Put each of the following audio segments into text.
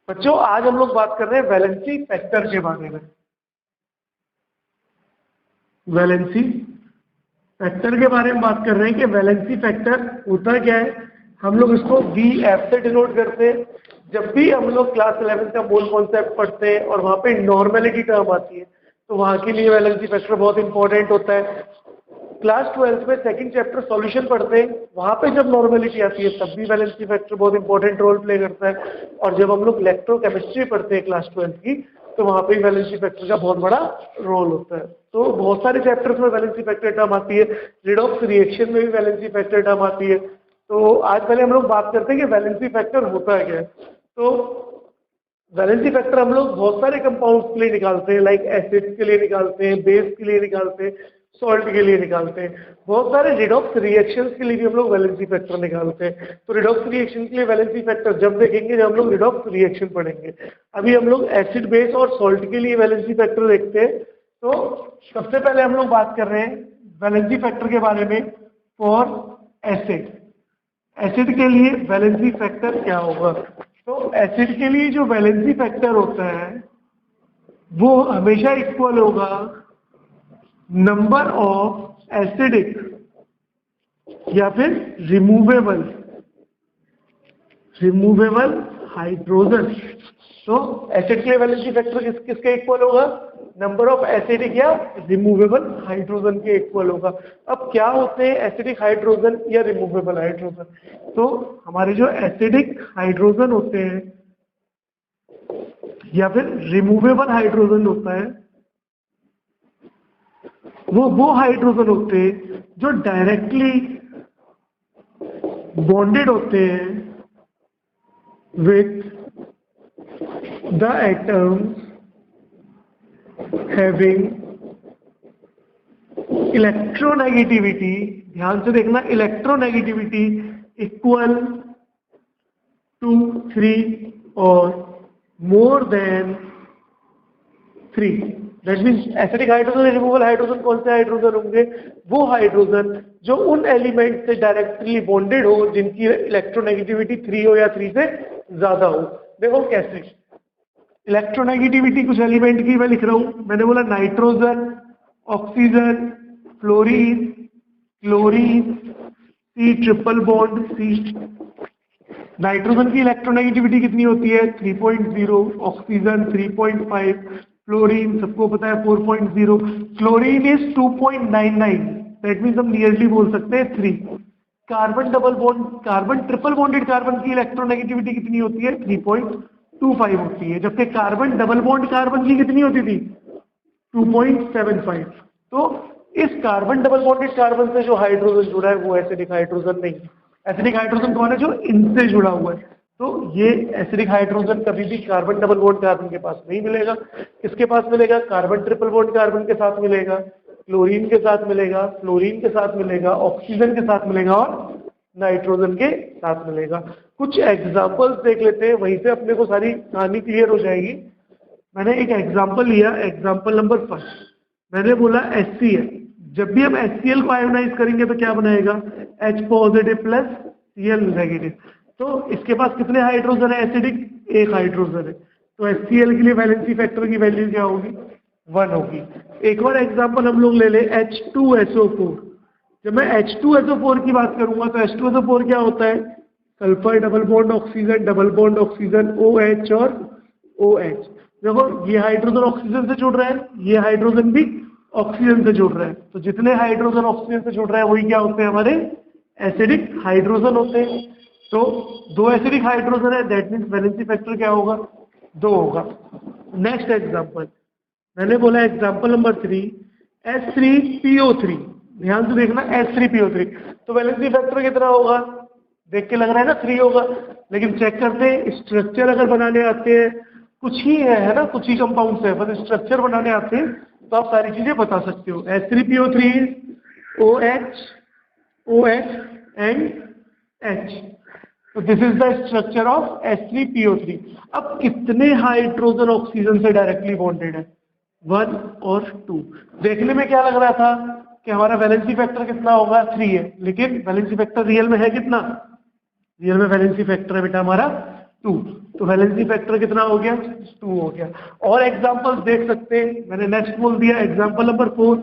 बच्चों आज हम लोग बात कर रहे हैं वैलेंसी फैक्टर के बारे में। वैलेंसी फैक्टर के बारे में बात कर रहे हैं कि वैलेंसी फैक्टर होता क्या है। हम लोग इसको VF से डिनोट करते हैं। जब भी हम लोग क्लास 11 का मोल कॉन्सेप्ट पढ़ते हैं और वहां पे नॉर्मेलिटी टर्म आती है तो वहां के लिए वैलेंसी फैक्टर बहुत इंपॉर्टेंट होता है। क्लास 12 में सेकंड चैप्टर सॉल्यूशन पढ़ते हैं, वहां पे जब नॉर्मेलिटी आती है तब भी वैलेंसी फैक्टर बहुत इंपॉर्टेंट रोल प्ले करता है। और जब हम लोग इलेक्ट्रोकेमिस्ट्री पढ़ते हैं क्लास 12 की तो वहां पे वैलेंसी फैक्टर का बहुत बड़ा रोल होता है। तो बहुत सारे चैप्टर्स में वैलेंसी फैक्टर टर्म आती है, रिडॉक्स रिएक्शन में भी वैलेंसी फैक्टर टर्म आती है। तो आज पहले हम लोग बात करते हैं कि वैलेंसी फैक्टर होता है क्या है। तो वैलेंसी फैक्टर हम लोग बहुत सारे कंपाउंड्स के लिए निकालते हैं, लाइक एसिड्स के लिए निकालते हैं, बेस के लिए निकालते हैं, सॉल्ट के लिए निकालते हैं। बहुत सारे रिडॉक्स रिएक्शंस के लिए भी हम लोग वैलेंसी फैक्टर निकालते हैं। तो रिडॉक्स रिएक्शन के लिए वैलेंसी फैक्टर जब देखेंगे जब हम लोग रिडॉक्स रिएक्शन पढ़ेंगे। अभी हम लोग एसिड बेस और सॉल्ट के लिए वैलेंसी फैक्टर देखते हैं। तो सबसे पहले हम लोग बात कर रहे हैं वैलेंसी फैक्टर के बारे में फॉर एसिड। एसिड के लिए वैलेंसी फैक्टर क्या होगा। तो एसिड के लिए जो वैलेंसी फैक्टर होता है वो हमेशा इक्वल होगा नंबर ऑफ एसिडिक या फिर रिमूवेबल हाइड्रोजन। तो एसिड के लिए वैलेंसी फैक्टर किसके इक्वल होगा, नंबर ऑफ एसिडिक या रिमूवेबल हाइड्रोजन के इक्वल होगा। अब क्या होते हैं एसिडिक हाइड्रोजन या रिमूवेबल हाइड्रोजन। तो हमारे जो एसिडिक हाइड्रोजन होते हैं या फिर रिमूवेबल हाइड्रोजन होता है वो हाइड्रोजन होते हैं जो डायरेक्टली बॉन्डेड होते हैं with the atoms having electronegativity. ध्यान से देखना, इलेक्ट्रोनेगेटिविटी इक्वल टू 3 और more than 3। That means acidic hydrogen, removable hydrogen कौन से हाइड्रोजन होंगे, वो हाइड्रोजन जो उन एलिमेंट से डायरेक्टली बॉन्डेड हो जिनकी इलेक्ट्रोनेगेटिविटी 3 हो या 3 से ज्यादा हो। देखो कैसे इलेक्ट्रोनेगेटिविटी कुछ एलिमेंट की मैं लिख रहा हूं। मैंने बोला nitrogen, oxygen, fluorine, chlorine, C triple bond C। Nitrogen की इलेक्ट्रोनेगेटिविटी कितनी होती है 3.0, ऑक्सीजन 3.5, फ्लोरीन सबको पता है 4.0, क्लोरीन इज 2.99। दैट मीन्स हम नियरली बोल सकते हैं 3। Carbon double bond, carbon triple bonded carbon की इलेक्ट्रोनेगेटिविटी कितनी होती है 3.25 होती है, जबकि कार्बन डबल बॉन्ड कार्बन की कितनी होती थी 2.75। तो इस कार्बन डबल बॉन्डेड कार्बन से जो हाइड्रोजन जुड़ा है वो एसिडिक हाइड्रोजन नहीं है। एसिडिक हाइड्रोजन कौन है, जो इनसे जुड़ा हुआ है। तो ये एसिडिक हाइड्रोजन कभी भी कार्बन डबल बॉन्ड कार्बन के पास नहीं मिलेगा। किसके पास मिलेगा, कार्बन ट्रिपल बॉन्ड कार्बन के साथ मिलेगा, क्लोरीन के साथ मिलेगा, फ्लोरीन के साथ मिलेगा, ऑक्सीजन के साथ मिलेगा और नाइट्रोजन के साथ मिलेगा। कुछ एग्जांपल्स देख लेते हैं, वहीं से अपने को सारी कहानी क्लियर हो जाएगी। मैंने एक एग्जांपल लिया, एग्जांपल नंबर 5। मैंने बोला HCl। जब भी हम HCl को आयोनाइज करेंगे तो क्या बनाएगा, H positive plus Cl negative. तो इसके पास कितने हाइड्रोजन है एसिडिक, एक हाइड्रोजन है। तो HCl के लिए वैलेंसी फैक्टर की वैल्यू क्या होगी, 1 होगी। एक और एग्जांपल हम लोग ले ले H2SO4। जब मैं H2SO4 की बात करूंगा तो H2SO4 क्या होता है, sulphur double bond oxygen, double bond oxygen, OH और OH। देखो ये हाइड्रोजन ऑक्सीजन से जुड़ रहा है, ये हाइड्रोजन भी ऑक्सीजन से जुड़ रहा है। तो जितने हाइड्रोजन ऑक्सीजन से जुड़ रहे हैं वही क्या होते हैं, हमारे एसिडिक हाइड्रोजन होते हैं। तो 2 एसिडिक हाइड्रोजन है, दैट मीन्स वैलेंसी फैक्टर क्या होगा, 2 होगा। नेक्स्ट एग्जांपल मैंने बोला एग्जांपल नंबर 3, H3PO3। ध्यान से देखना H3PO3। तो वैलेंसी फैक्टर कितना होगा, देख के लग रहा है ना 3 होगा, लेकिन चेक करते हैं स्ट्रक्चर अगर बनाने आते हैं, कुछ ही है ना, कुछ ही कंपाउंड है, बस स्ट्रक्चर बनाने आते हैं तो आप सारी चीजें बता सकते हो। H3PO3 OH OH and H। तो this is the structure of H3PO3। अब कितने हाइड्रोजन ऑक्सीजन से डायरेक्टली बॉन्डेड है, 1 और 2। देखने में क्या लग रहा था कि हमारा वैलेंसी फैक्टर कितना होगा 3 है, लेकिन वैलेंसी फैक्टर रियल में है कितना, रियल में वैलेंसी फैक्टर है बेटा हमारा 2, तो वैलेंसी फैक्टर कितना हो गया? 2 हो गया। और एग्जांपल्स देख सकते हैं, मैंने नेक्स्ट बोल दिया एग्जांपल नंबर 4,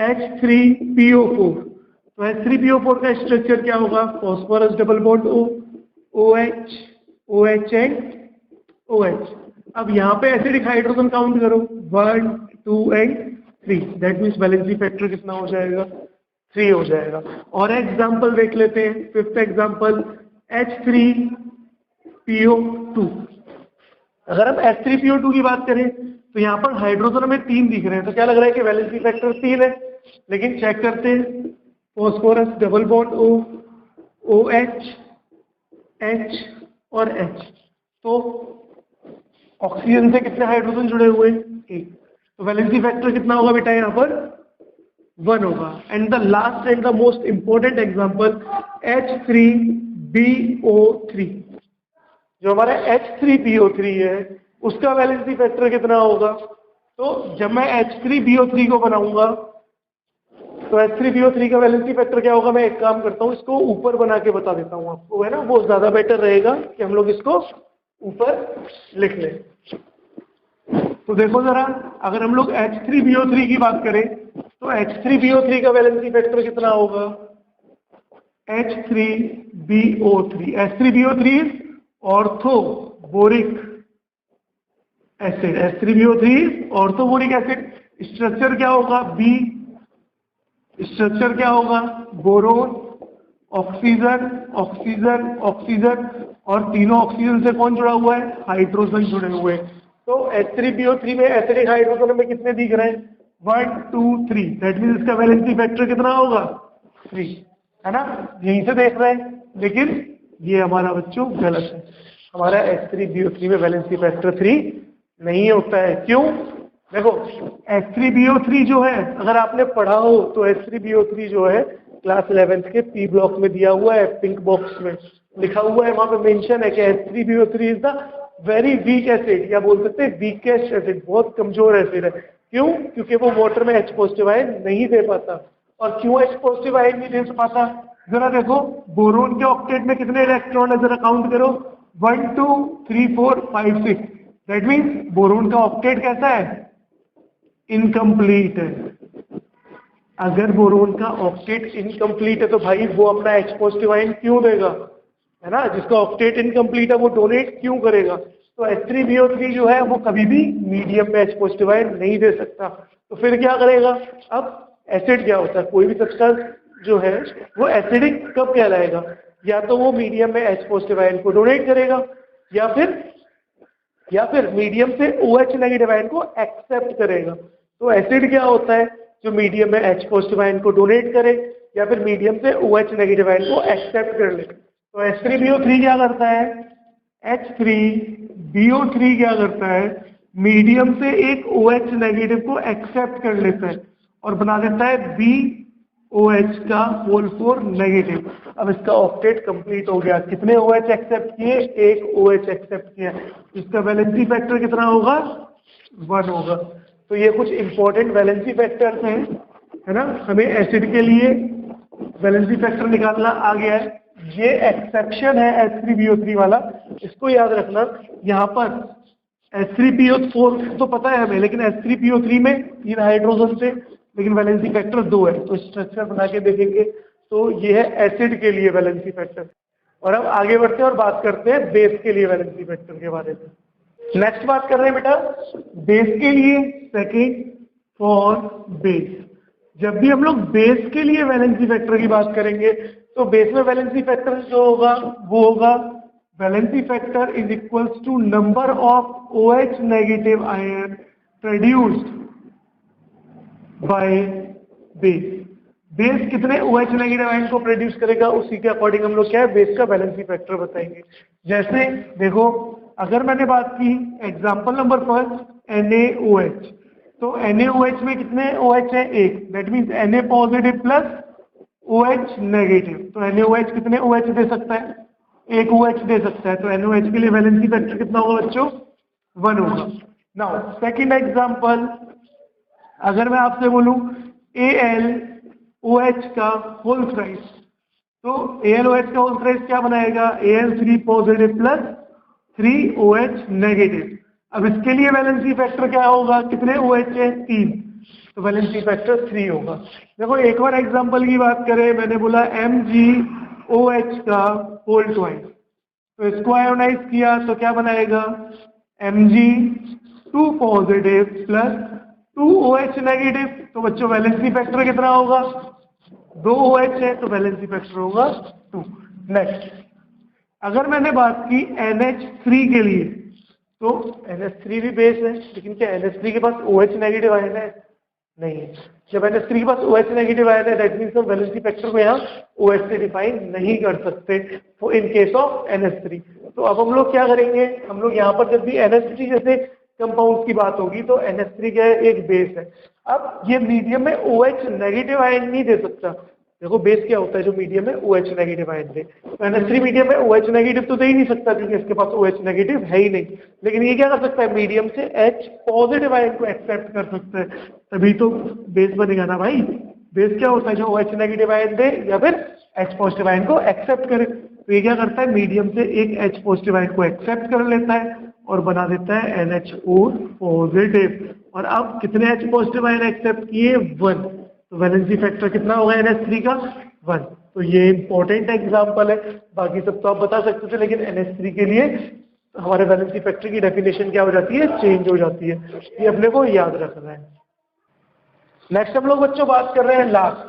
H3PO4। तो H3PO4 का स्ट्रक्चर क्या होगा? Phosphorus double bond O, OH, OH and OH। अब यहाँ पे एसिडिक हाइड्रोजन काउंट करो, 1, 2 and 3, that means valency factor कितना हो जाएगा? 3 हो जाएगा। और एग्जाम्पल देख लेते हैं, 5th एग्जाम्पल H3PO2। अगर हम H3PO2 की बात करें तो यहाँ पर हाइड्रोजन हमें 3 दिख रहे हैं, तो क्या लग रहा है कि वैलेंसी फैक्टर 3 है। लेकिन चेक करते हैं, phosphorus double bond O, OH, H और H, तो ऑक्सीजन से कितने हाइड्रोजन जुड़े हुए हैं? 1, तो वैलेंसी फैक्टर कितना होगा बेटा? यहाँ पर 1 होगा। And the last and the most important example H3BO3। जो हमारा H3BO3 है उसका वैलेंसी फैक्टर कितना होगा? तो जब मैं H3BO3 को बनाऊंगा तो H3BO3 का वैलेंसी फैक्टर क्या होगा? मैं एक काम करता हूँ, इसको ऊपर बना के बता देता हूँ आपको, है ना, वो ज्यादा बेटर रहेगा कि हम लोग इसको ऊपर लिख लें। तो देखो जरा, अगर हम लोग H3BO3 की बात करें तो H3BO3 का वैलेंसी फैक्टर कितना होगा? H3BO3, H3BO3 is orthoboric acid, H3BO3 is orthoboric acid. Structure क्या होगा? B। स्ट्रक्चर क्या होगा? बोरोन, ऑक्सीजन, ऑक्सीजन, ऑक्सीजन, और तीनों ऑक्सीजन से कौन जुड़ा हुआ है? हाइड्रोजन जुड़े हुए हैं। तो H3PO3 में एसिडिक हाइड्रोजन में कितने दिख रहे हैं? 1, 2, 3, दैट मीन्स इसका वैलेंसी फैक्टर कितना होगा? 3, है ना, यहीं से देख रहे हैं। लेकिन ये हमारा बच्चों गलत है, हमारा H3PO3 में वैलेंसी फैक्टर 3 नहीं होता है। क्यों? देखो, H3PO3 जो है, अगर आपने पढ़ा हो तो H3PO3 जो है क्लास 11th के P ब्लॉक में दिया हुआ है, पिंक बॉक्स में लिखा हुआ है, वहां पे मेंशन है कि H3PO3 is the very weak acid, या बोल सकते हैं वीकेस्ट एसिड, बहुत कमजोर एसिड है। क्यों? क्योंकि वो वाटर में H पॉजिटिव आयन नहीं दे पाता। और क्यों H पॉजिटिव आयन नहीं दे पाता? जरा देखो, बोरोन के ऑक्टेट में कितने इलेक्ट्रॉन है, जरा काउंट करो, 1, 2, 3, 4, 5, 6, दैट मीन्स बोरोन का ऑक्टेट कैसा है? इनकम्प्लीट है। अगर बोरोन का ऑक्टेट इनकम्प्लीट है तो भाई वो अपना H पॉजिटिव आयन क्यों देगा, है ना? जिसका ऑक्टेट इनकम्प्लीट है वो डोनेट क्यों करेगा? तो H3PO3 जो है वो कभी भी मीडियम में H पॉजिटिव आयन नहीं दे सकता। तो फिर क्या करेगा? अब एसिड क्या होता है? कोई भी सब्सटेंस जो है वो एसिडिक कब कहलाएगा? या तो वो मीडियम में H पॉजिटिव आयन को डोनेट करेगा, या फिर मीडियम से OH नेगेटिव आयन को एक्सेप्ट करेगा। तो एसिड क्या होता है? जो मीडियम में H पॉजिटिव आयन को डोनेट करे, या फिर मीडियम से OH नेगेटिव आयन को एक्सेप्ट कर ले। तो H3BO3 क्या करता है? H3BO3 क्या करता है? मीडियम से एक OH नेगेटिव को एक्सेप्ट कर लेता है और बना देता है BOH का होल 4 नेगेटिव। अब इसका ऑक्टेट कंप्लीट हो गया। कितने OH एक्सेप्ट किए? एक OH एक्सेप्ट किया। इसका वैलेंसी फैक्टर कितना होगा? 1 होगा। तो ये कुछ इंपॉर्टेंट वैलेंसी फैक्टर्स हैं, है ना? हमें एसिड के लिए वैलेंसी फैक्टर निकालना आ गया है। ये एक्सेप्शन है H3PO3 वाला, इसको याद रखना। यहाँ पर H3PO4 तो पता है हमें, लेकिन H3PO3 में 3 हाइड्रोजन थे, लेकिन वैलेंसी फैक्टर 2 है। तो स्ट्रक्चर बना के देखेंगे तो ये है एसिड के लिए वैलेंसी फैक्टर। और अब आगे बढ़ते हैं और बात करते हैं बेस के लिए वैलेंसी फैक्टर के बारे में। नेक्स्ट बात कर रहे हैं बेटा बेस के लिए, सेकेंड फॉर बेस। जब भी हम लोग बेस के लिए वैलेंसी फैक्टर की बात करेंगे तो बेस में वैलेंसी फैक्टर जो होगा वो होगा valency factor is equals to number of OH negative ion produced by base. Base कितने OH नेगेटिव आयन को प्रोड्यूस करेगा, उसी के अकॉर्डिंग हम लोग क्या है बेस का वैलेंसी फैक्टर बताएंगे। जैसे देखो, अगर मैंने बात की एग्जांपल नंबर 1 NaOH, तो NaOH में कितने OH है? एक, that means Na positive plus OH negative. तो NaOH कितने OH दे सकता है? एक OH दे सकता है। तो NaOH के लिए वैलेंसी फैक्टर कितना होगा बच्चों? 1 होगा। नाउ सेकंड एग्जांपल, अगर मैं आपसे बोलूं AlOH का होल थ्राइस, तो AlOH का होल थ्राइस क्या बनाएगा? Al3 positive plus 3OH negative. अब इसके लिए वैलेंसी फैक्टर क्या होगा, कितने OH है, 3, तो वैलेंसी फैक्टर 3 होगा। देखो एक और एग्जांपल की बात करें, मैंने बोला MgOH का होल ट्वाइस, तो इसको आयोनाइज किया तो क्या बनाएगा, Mg2 positive plus 2OH negative. तो बच्चों वैलेंसी फैक्टर कितना होगा, 2OH है तो वैलेंसी फैक्टर होगा 2। नेक्स्ट, अगर मैंने बात की NH3 के लिए, तो NH3 भी बेस है, लेकिन क्या NH3 के पास OH नेगेटिव आयन है, नहीं है। जब NH3 के पास OH नेगेटिव आयन है, दैट मींस हम वैलेंसी फैक्टर को यहाँ OH से डिफाइन नहीं कर सकते इन केस ऑफ NH3। तो अब हम लोग क्या करेंगे, हम लोग यहाँ पर जब भी NH3 जैसे कंपाउंड की बात होगी तो NH3 क्या है, एक बेस है। अब ये मीडियम में OH नेगेटिव आयन नहीं दे सकता। देखो बेस क्या होता है जो मीडियम में OH नेगेटिव आयन दे, तो NH3 मीडियम में OH नेगेटिव तो दे ही नहीं सकता क्योंकि इसके पास OH नेगेटिव है ही नहीं। लेकिन ये क्या कर सकता है, मीडियम से H पॉजिटिव आयन को एक्सेप्ट कर सकता है, तभी तो बेस बनेगा ना भाई। बेस क्या होता है, जो OH नेगेटिव आयन दे या फिर H पॉजिटिव आयन को एक्सेप्ट करे। तो ये क्या करता है, मीडियम से एक H पॉजिटिव आयन को एक्सेप्ट कर लेता है और बना देता है NH4 पॉजिटिव। और अब कितने H पॉजिटिव आयन एक्सेप्ट किए, 1, तो वैलेंसी फैक्टर कितना होगा NH3 का, 1। तो ये इंपॉर्टेंट एग्जांपल है, बाकी सब तो आप बता सकते थे, लेकिन NH3 के लिए हमारे वैलेंसी फैक्टर की डेफिनेशन क्या हो जाती है, चेंज हो जाती है। ये अपने को याद रखना है। नेक्स्ट हम लोग बच्चों बात कर रहे हैं लास्ट,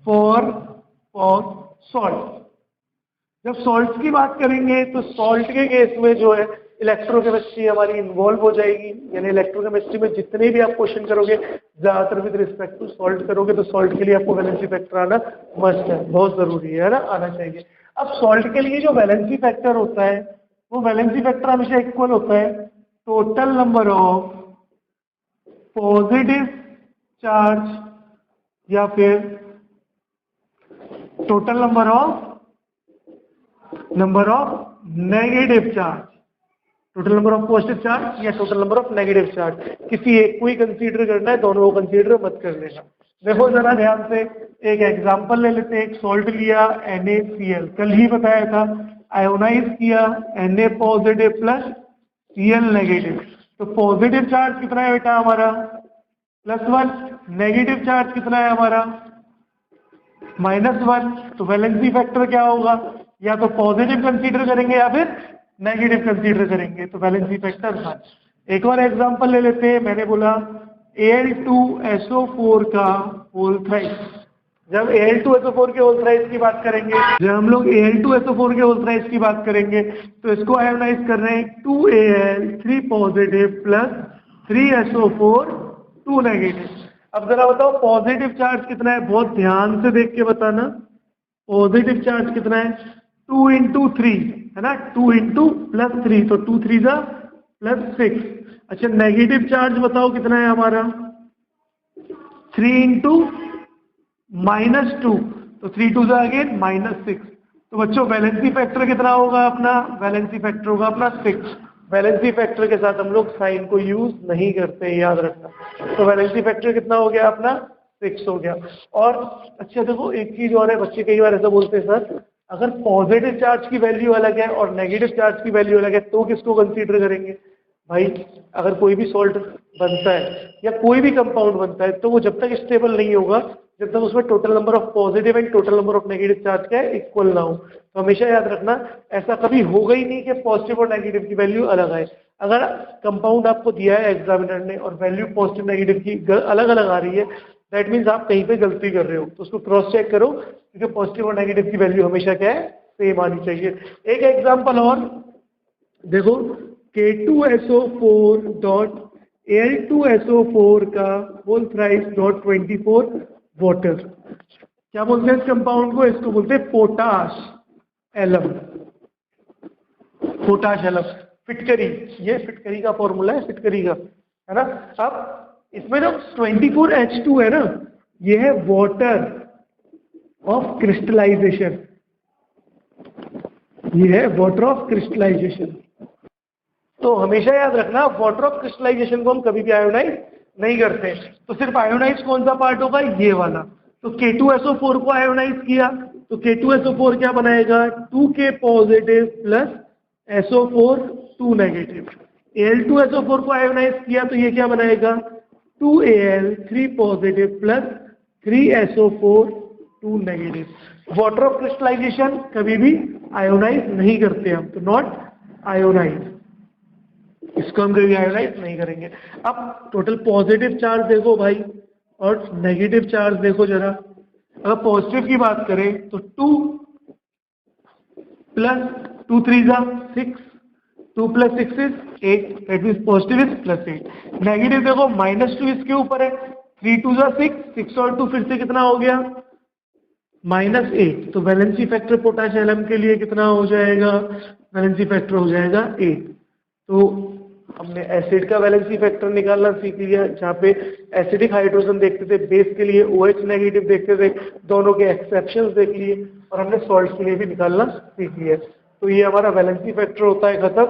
फॉर सॉल्ट। जब सॉल्ट की बात करेंगे तो सॉल्ट के केस में जो है इलेक्ट्रोकेमिस्ट्री हमारी इन्वॉल्व हो जाएगी, यानी इलेक्ट्रोकेमिस्ट्री में जितने भी आप क्वेश्चन करोगे ज्यादातर विद रिस्पेक्ट टू सॉल्ट करोगे, तो सॉल्ट के लिए आपको वैलेंसी फैक्टर आना मस्ट है, बहुत जरूरी है ना, आना चाहिए। अब सॉल्ट के लिए जो वैलेंसी फैक्टर होता है, वो वैलेंसी फैक्टर हमेशा इक्वल होता है total number of positive charge या फिर total number of negative charge, total number of positive charge या total number of negative charge, किसी एक को ही कंसीडर करना है, दोनों को कंसीडर मत कर लेना। देखो जरा ध्यान से एक एग्जांपल ले लेते हैं। एक सॉल्ट लिया NaCl, कल ही बताया था, आयोनाइज किया Na positive plus Cl negative, तो पॉजिटिव चार्ज कितना है बेटा हमारा, +1, नेगेटिव चार्ज कितना है हमारा, -1। तो वैलेंसी फैक्टर क्या होगा, या तो पॉजिटिव कंसीडर करेंगे या फिर नेगेटिव कंसीडर करेंगे, तो वैलेंसी फैक्टर 1। एक और एग्जांपल ले लेते हैं, मैंने बोला Al2SO4 का होल थ्राइस। जब Al2SO4 के होल थ्राइस की बात करेंगे, जब हम लोग Al2SO4 के होल थ्राइस की बात करेंगे तो इसको आयोनाइज कर रहे हैं 2Al 3 positive plus 3SO4 2 negative. अब जरा बताओ पॉजिटिव चार्ज कितना है, बहुत ध्यान से देख के बताना। पॉजिटिव चार्ज कितना है, 2 × 3 है ना, 2 × +3, तो 2 3 +6। अच्छा नेगेटिव चार्ज बताओ कितना है हमारा, 3 × -2, तो 3 2 अगेन -6। तो बच्चों वैलेंसी फैक्टर कितना होगा अपना, वैलेंसी फैक्टर होगा अपना 6। वैलेंसी फैक्टर के साथ हम लोग साइन को यूज नहीं करते, याद रखना। तो वैलेंसी फैक्टर कितना हो गया अपना, 6 हो गया। और अच्छा देखो एक चीज और है, बच्चे कई बार ऐसा बोलते हैं सर अगर पॉजिटिव चार्ज की वैल्यू अलग है और नेगेटिव चार्ज की वैल्यू अलग है तो किसको कंसीडर करेंगे। भाई अगर कोई भी सॉल्ट बनता है या कोई भी कंपाउंड बनता है तो वो जब तक स्टेबल नहीं होगा जब तक उसमें total number of positive and total number of negative charge क्या है, इक्वल ना हो। तो हमेशा याद रखना ऐसा कभी होगा ही नहीं कि पॉजिटिव और नेगेटिव की वैल्यू अलग आए। अगर कंपाउंड आपको दिया है एग्जामिनर ने और वैल्यू पॉजिटिव नेगेटिव की अलग अलग आ रही है, दैट मीन्स आप कहीं पे गलती कर रहे हो, तो उसको क्रॉस चेक करो क्योंकि पॉजिटिव और नेगेटिव की वैल्यू हमेशा क्या है, सेम आनी चाहिए। एक एग्जांपल और देखो, K2SO4 डॉट Al2SO4 का होल थ्राइस डॉट 24 वाटर। क्या बोलते हैं इस कंपाउंड को, इसको बोलते हैं पोटाश एलम, पोटाश एलम। फिटकरी, ये फिटकरी का फॉर्मूला है, फिटकरी का है ना। अब इसमें जो 24H2 है ना, ये है वाटर ऑफ क्रिस्टलाइजेशन, ये है वाटर ऑफ क्रिस्टलाइजेशन। तो हमेशा याद रखना वाटर ऑफ क्रिस्टलाइजेशन को हम कभी भी आयोनाइज नहीं करते, तो सिर्फ आयोनाइज कौन सा पार्ट होगा, ये वाला। तो K2SO4 को आयोनाइज किया तो K2SO4 क्या बनाएगा, 2K positive plus SO4 2 negative, Al2SO4 को आयोनाइज किया तो ये क्या बनाएगा 2Al 3 positive plus 3SO4 2 negative. Water of crystallisation कभी भी आयोनाइज नहीं करते हम, तो नॉट आयोनाइज, इसको हम कभी आयोनाइज नहीं करेंगे। अब टोटल पॉजिटिव चार्ज देखो भाई और नेगेटिव चार्ज देखो जरा। अगर पॉजिटिव की बात करें तो 2 प्लस 2 3 जा 6, 2 plus 6 is 8, that means positive is plus 8। Negative देखो -2 इसके ऊपर है, 3 2 जा 6, 6 और 2 फिर से कितना हो गया -8, तो वैलेंसी फैक्टर पोटाश एलएम के लिए कितना हो जाएगा, वैलेंसी फैक्टर हो जाएगा 8। तो हमने एसिड का वैलेंसी फैक्टर निकालना सीख लिया, जहाँ पे एसिडिक हाइड्रोजन देखते थे, बेस के लिए OH नेगेटिव देखते थे, दोनों के एक्सेप्शंस देख लिए, और हमने सॉल्ट के लिए भी निकालना सीख लिया। तो ये हमारा वैलेंसी फैक्टर होता है खत्म।